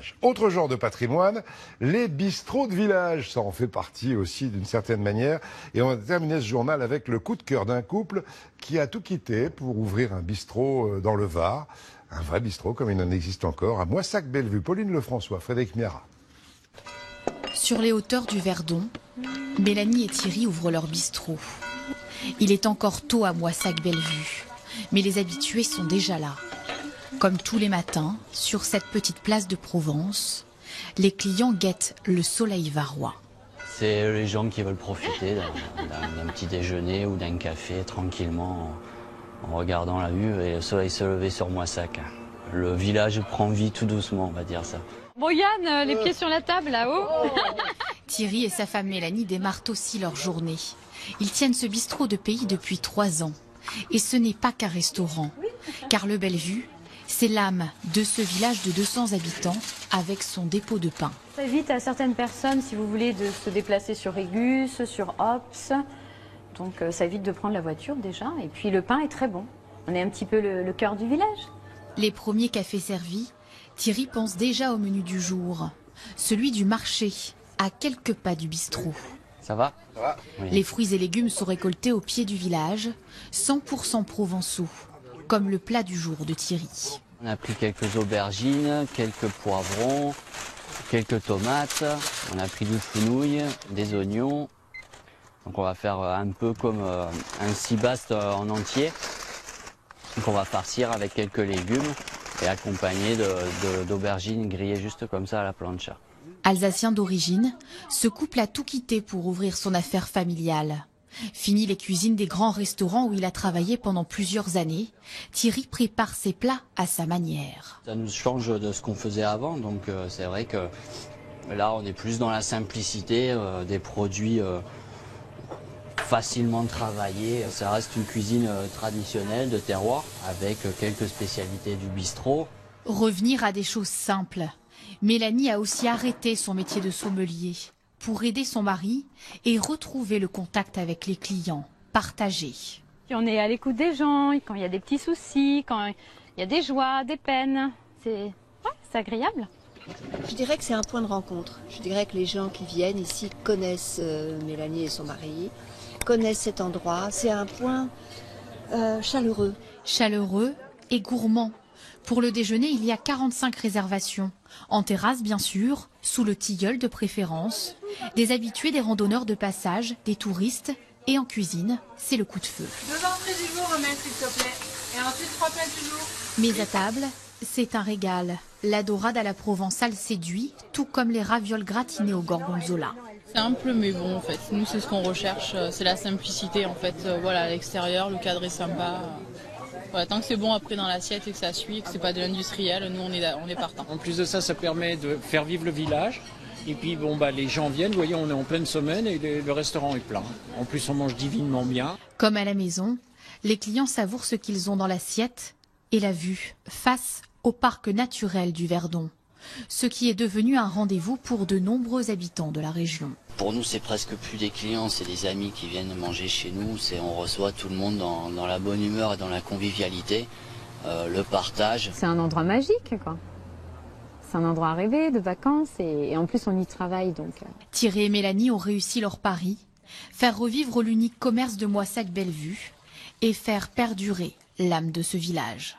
village. Autre genre de patrimoine, les bistrots de village. Ça en fait partie aussi d'une certaine manière. Et on va terminer ce journal avec le coup de cœur d'un couple qui a tout quitté pour ouvrir un bistrot dans le Var. Un vrai bistrot comme il en existe encore à Moissac-Bellevue. Pauline Lefrançois, Frédéric Miara. Sur les hauteurs du Verdon, Mélanie et Thierry ouvrent leur bistrot. Il est encore tôt à Moissac-Bellevue, mais les habitués sont déjà là. Comme tous les matins, sur cette petite place de Provence, les clients guettent le soleil varois. C'est les gens qui veulent profiter d'un petit déjeuner ou d'un café tranquillement en regardant la vue et le soleil se lever sur Moissac. Le village prend vie tout doucement, on va dire ça. Bon Yann, les pieds sur la table là-haut. Thierry et sa femme Mélanie démarrent aussi leur journée. Ils tiennent ce bistrot de pays depuis 3 ans. Et ce n'est pas qu'un restaurant, car le Bellevue, c'est l'âme de ce village de 200 habitants avec son dépôt de pain. Ça évite à certaines personnes, si vous voulez, de se déplacer sur Régus, sur Ops. Donc ça évite de prendre la voiture déjà. Et puis le pain est très bon. On est un petit peu le cœur du village. Les premiers cafés servis, Thierry pense déjà au menu du jour. Celui du marché, à quelques pas du bistrot. Ça va? Ça va. Oui. Les fruits et légumes sont récoltés au pied du village, 100% provençaux, comme le plat du jour de Thierry. On a pris quelques aubergines, quelques poivrons, quelques tomates, on a pris du fenouil, des oignons. Donc on va faire un peu comme un cibaste en entier. Donc on va farcir avec quelques légumes et accompagné d'aubergines grillées juste comme ça à la plancha. Alsacien d'origine, ce couple a tout quitté pour ouvrir son affaire familiale. Fini les cuisines des grands restaurants où il a travaillé pendant plusieurs années, Thierry prépare ses plats à sa manière. Ça nous change de ce qu'on faisait avant, donc c'est vrai que là on est plus dans la simplicité, des produits facilement travaillés. Ça reste une cuisine traditionnelle de terroir avec quelques spécialités du bistrot. Revenir à des choses simples. Mélanie a aussi arrêté son métier de sommelier pour aider son mari et retrouver le contact avec les clients, partagés. On est à l'écoute des gens, quand il y a des petits soucis, quand il y a des joies, des peines. C'est agréable. Je dirais que c'est un point de rencontre. Je dirais que les gens qui viennent ici connaissent Mélanie et son mari, connaissent cet endroit. C'est un point chaleureux. Chaleureux et gourmand. Pour le déjeuner, il y a 45 réservations. En terrasse, bien sûr, sous le tilleul de préférence. Des habitués, des randonneurs de passage, des touristes. Et en cuisine, c'est le coup de feu. 2 entrées du jour, remettre s'il te plaît. Et ensuite 3 plats du jour. Mais à table, c'est un régal. La dorade à la provençale séduit, tout comme les ravioles gratinées au gorgonzola. Simple mais bon en fait. Nous c'est ce qu'on recherche, c'est la simplicité en fait. Voilà, à l'extérieur, le cadre est sympa. Voilà, tant que c'est bon après dans l'assiette et que ça suit, que c'est pas de l'industriel, nous on est partant. En plus de ça, ça permet de faire vivre le village. Et puis bon les gens viennent, vous voyez, on est en pleine semaine et le restaurant est plein. En plus on mange divinement bien. Comme à la maison, les clients savourent ce qu'ils ont dans l'assiette et la vue face au parc naturel du Verdon. Ce qui est devenu un rendez-vous pour de nombreux habitants de la région. Pour nous, c'est presque plus des clients, c'est des amis qui viennent manger chez nous. On reçoit tout le monde dans la bonne humeur et dans la convivialité, le partage. C'est un endroit magique, quoi. C'est un endroit à rêver, de vacances, et en plus on y travaille. Donc. Thierry et Mélanie ont réussi leur pari, faire revivre l'unique commerce de Moissac-Bellevue et faire perdurer l'âme de ce village.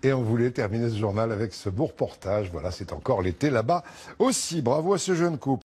Et on voulait terminer ce journal avec ce beau reportage. Voilà, c'est encore l'été là-bas aussi. Bravo à ce jeune couple.